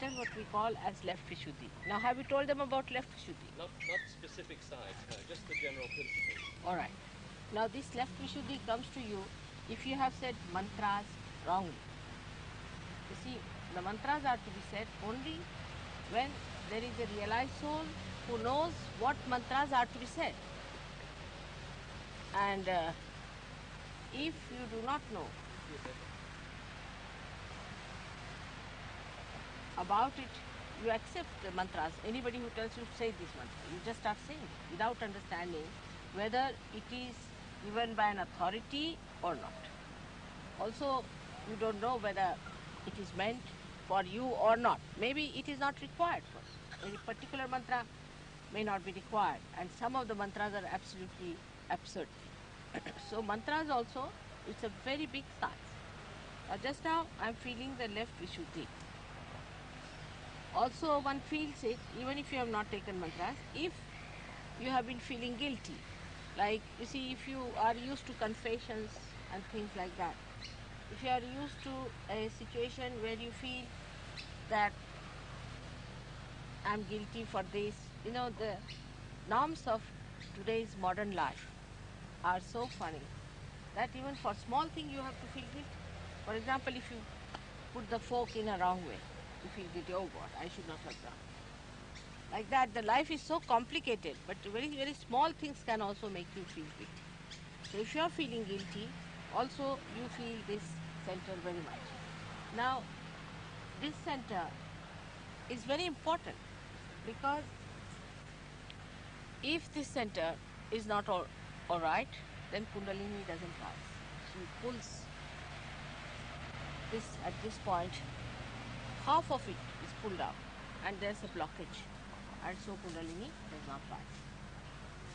enter what we call as left Vishuddhi. Now, have you told them about left Vishuddhi? Not specific sides, no, just the general principle. All right. Now, this left Vishuddhi comes to you if you have said mantras wrongly. You see, the mantras are to be said only when there is a realized soul who knows what mantras are to be said. And if you do not know about it, you accept the mantras. Anybody who tells you to say this mantra, you just start saying it without understanding whether it is given by an authority or not. Also, you don't know whether it is meant for you or not. Maybe it is not required for you. Any particular mantra may not be required, and some of the mantras are absolutely absurd. So mantras also, it's a very big science. Just now I am feeling the left Vishuddhi. Also one feels it even if you have not taken mantras, if you have been feeling guilty. Like, you see, if you are used to confessions and things like that, if you are used to a situation where you feel that I am guilty for this, you know, the norms of today's modern life are so funny that even for small thing you have to feel guilty. For example, if you put the fork in a wrong way, you feel guilty, oh God, I should not have done. Like that, the life is so complicated, but very, very small things can also make you feel guilty. So if you are feeling guilty, also you feel this center very much. Now, this center is very important because if this center is not all right, then Kundalini doesn't rise. She pulls this at this point, half of it is pulled out and there's a blockage, and so Kundalini does not rise.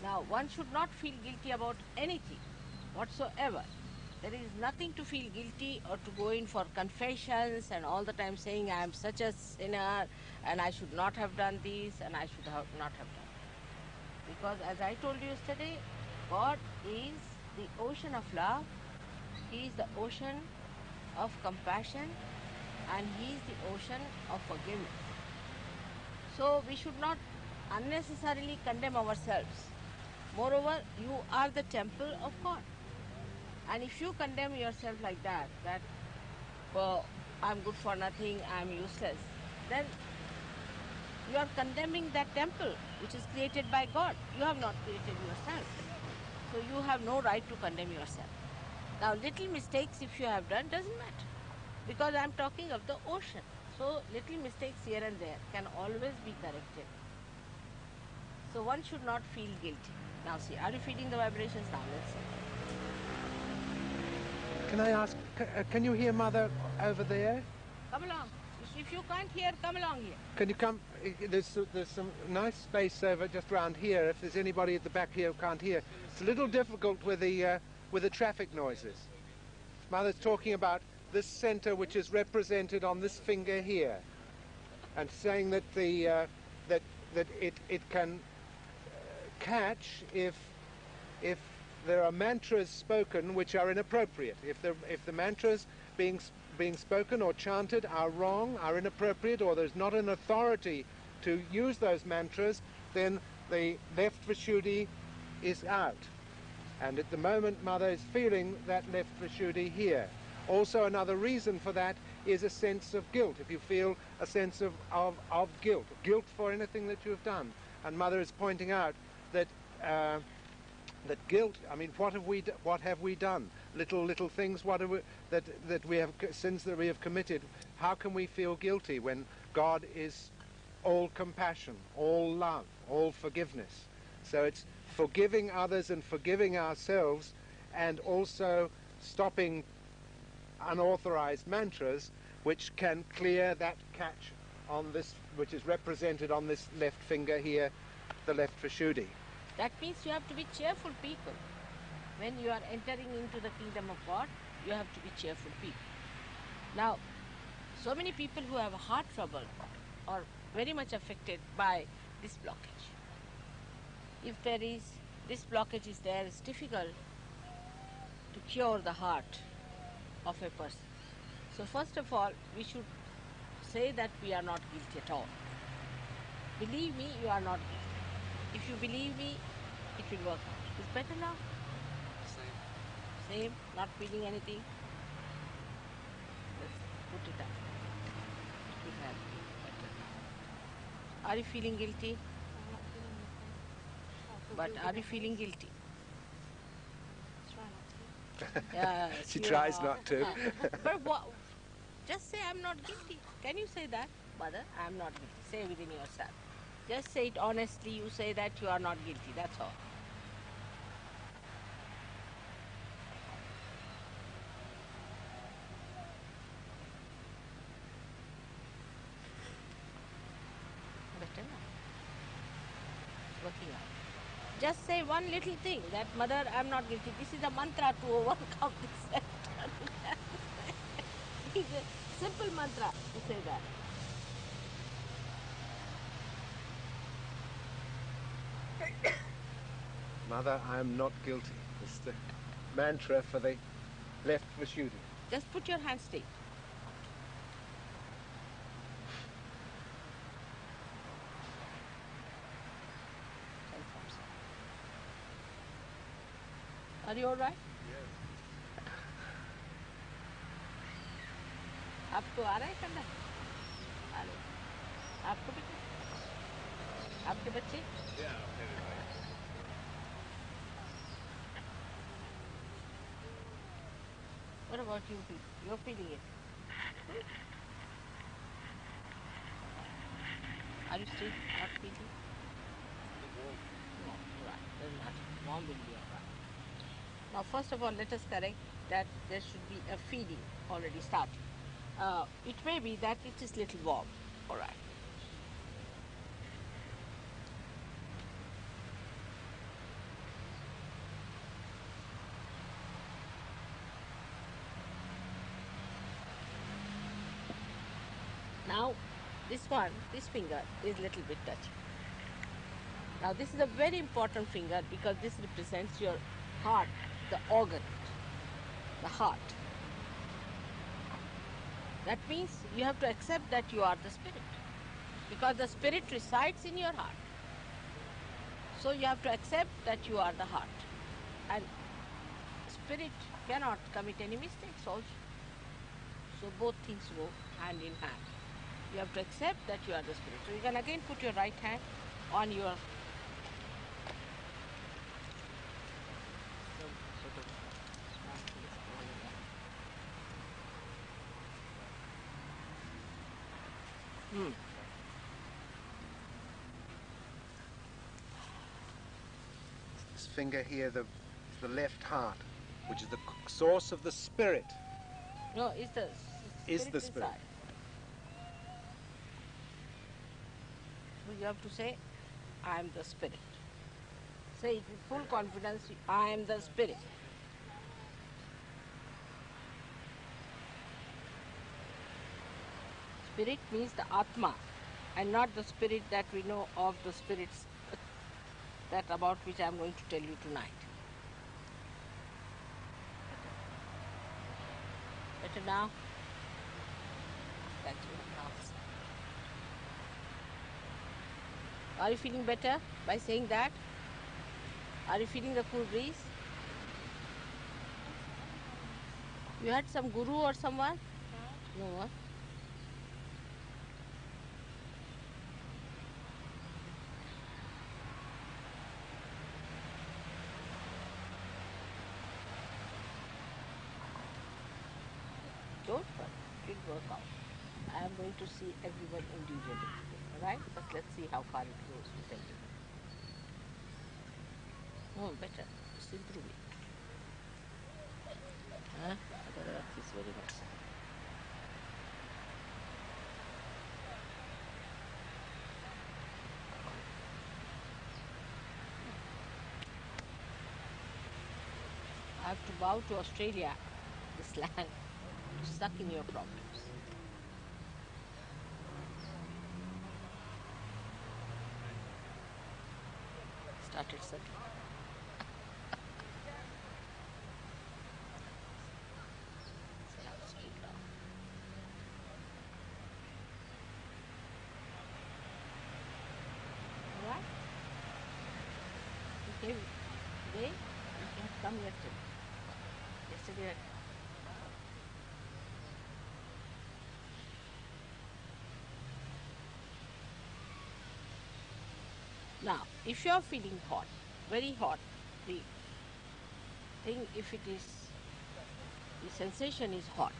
Now, one should not feel guilty about anything whatsoever. There is nothing to feel guilty or to go in for confessions and all the time saying I am such a sinner and I should not have done this and I should not have done. Because as I told you yesterday, God is the ocean of love, He is the ocean of compassion, and He is the ocean of forgiveness. So we should not unnecessarily condemn ourselves. Moreover, you are the temple of God. And if you condemn yourself like that, oh, I'm good for nothing, I'm useless, then you are condemning that temple which is created by God. You have not created yourself. So you have no right to condemn yourself. Now, little mistakes if you have done doesn't matter, because I am talking of the ocean. So little mistakes here and there can always be corrected. So one should not feel guilty. Now see, are you feeling the vibrations now? Let's see. Can I ask, can you hear Mother over there? Come along. If you can't hear, come along here. Can you come? There's some nice space over just around here. If there's anybody at the back here who can't hear, it's a little difficult with the traffic noises. Mother's talking about this center which is represented on this finger here, and saying that that it can catch if there are mantras spoken which are inappropriate. If the mantras being spoken or chanted are wrong, are inappropriate, or there's not an authority to use those mantras, then the left Vishuddhi is out. And at the moment, Mother is feeling that left Vishuddhi here. Also, another reason for that is a sense of guilt. If you feel a sense of guilt for anything that you have done, and Mother is pointing out that that guilt. I mean, what have we done? Little things. What have we, that we have, sins that we have committed? How can we feel guilty when God is all compassion, all love, all forgiveness? So it's forgiving others and forgiving ourselves, and also stopping unauthorized mantras which can clear that catch on this, which is represented on this left finger here, the left Vishuddhi. That means you have to be cheerful people. When you are entering into the kingdom of God, you have to be cheerful people. Now, so many people who have heart trouble are very much affected by this blockage. If this blockage is there, it's difficult to cure the heart of a person. So first of all, we should say that we are not guilty at all. Believe me, you are not guilty. If you believe me, it will work out. It's better now? Same, not feeling anything. Let's put it up. It will help you better. Are you feeling guilty? I'm not feeling anything. I feel But guilty are you about feeling this. guilty? Try not to. Yes, She you tries are. not to. But just say I'm not guilty. Can you say that, mother? I'm not guilty. Say within yourself. Just say it honestly. You say that you are not guilty. That's all. Better now. It's working out. Just say one little thing that mother, I'm not guilty. This is a mantra to overcome this symptom. It's a simple mantra to say that. Mother, I am not guilty. It's the mantra for the left Vishuddhi. Just put your hand straight. Are you all right? आपको आ रहा है करना? आ रहा है। आपको भी? आपके बच्चे? What about you people? You're feeling it? Are you still not feeling? No, right. Doesn't matter. Mom will be all right. Now, first of all, let us correct that there should be a feeling already starting. It may be that it is little warm. All right. Now, this finger is little bit touchy. Now, this is a very important finger because this represents your heart, the organ, the heart. That means you have to accept that you are the spirit because the spirit resides in your heart. So you have to accept that you are the heart. And spirit cannot commit any mistakes also. So both things go hand in hand. You have to accept that you are the spirit. So you can again put your right hand on your This finger here, the left heart, which is the source of the spirit. No, it's the Is spirit the spirit. inside. So you have to say, I am the spirit. Say it with full confidence, I am the spirit. Spirit means the Atma and not the spirit that we know of the spirits that about which I am going to tell you tonight. Better now? That's good now. Are you feeling better by saying that? Are you feeling the cool breeze? You had some guru or someone? No. What? Don't worry, it will work out. I am going to see everyone individually today, alright? But let's see how far it goes with everyone. Oh, better. It's improving. Huh? Other earth is very much. I have to bow to Australia, this land, to suck in your problems. Started sucking. So now it's cool down. come yesterday. Yesterday. Now, if you are feeling hot, very hot, the thing, if it is, the sensation is hot,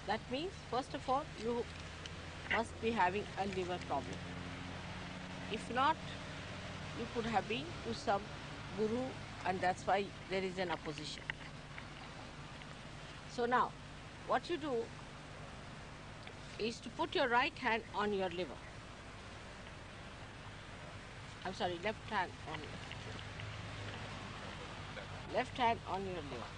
that means first of all you must be having a liver problem. If not, you could have been to some guru, and that's why there is an opposition. So now, what you do is to put your right hand on your liver. I'm sorry, left hand on left hand on your liver.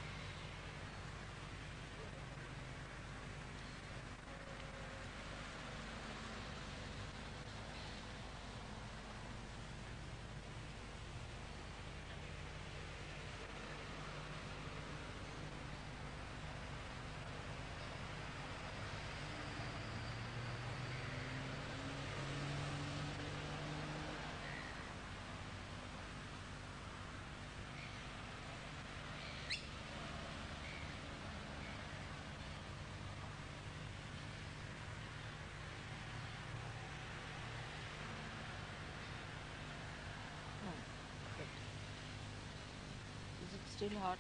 Is it still hot?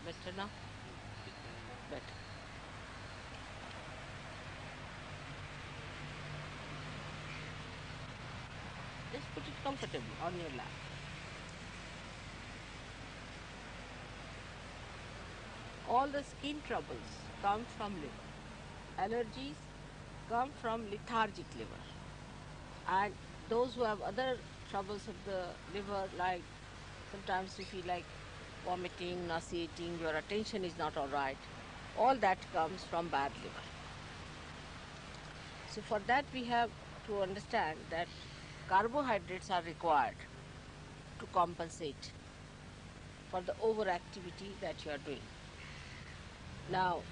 Better now? Better. Just put it comfortably on your lap. All the skin troubles come from liver. Allergies come from lethargic liver. And those who have other troubles of the liver, like sometimes you feel like vomiting, nauseating, your attention is not all right, all that comes from bad liver. So for that we have to understand that carbohydrates are required to compensate for the overactivity that you are doing. Now,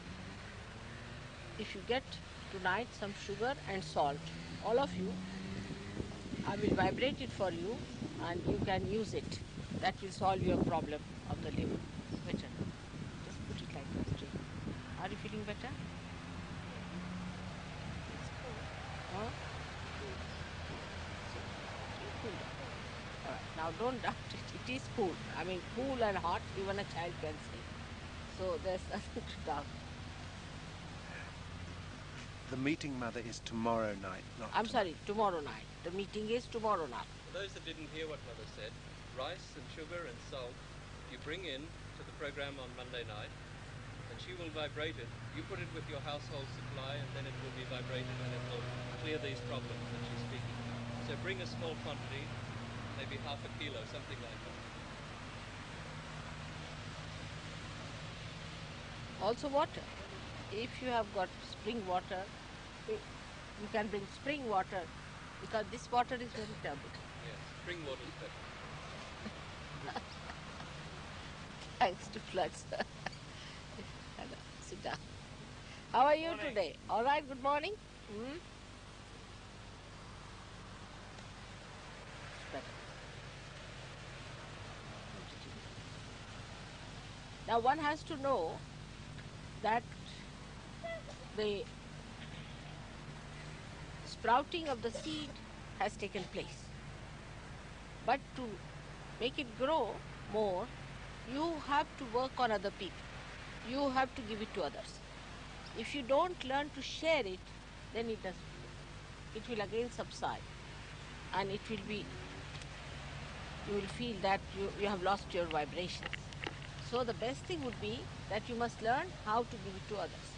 if you get tonight some sugar and salt, all of you, I will vibrate it for you and you can use it. That will solve your problem of the liver. Better. Just put it like that straight. Are you feeling better? Huh? Cool. All right. Now don't doubt it. It is cool. I mean, cool and hot, even a child can say. So there's nothing to doubt. The meeting, Mother, is tomorrow night, not I'm sorry, tomorrow night. The meeting is tomorrow night. For those that didn't hear what Mother said, rice and sugar and salt you bring in to the program on Monday night, and she will vibrate it. You put it with your household supply, and then it will be vibrated, and it will clear these problems that she's speaking about. So bring a small quantity, maybe half a kilo, something like that. Also water. If you have got spring water, you can bring spring water, because this water is very turbid. Yes, spring water is better. Thanks to floods. Hello, sit down. How are you today? All right, good morning. It's better. Now one has to know that the sprouting of the seed has taken place. But to make it grow more, you have to work on other people. You have to give it to others. If you don't learn to share it, then it doesn't grow. It will again subside, and it will be, you will feel that you have lost your vibrations. So the best thing would be that you must learn how to give it to others.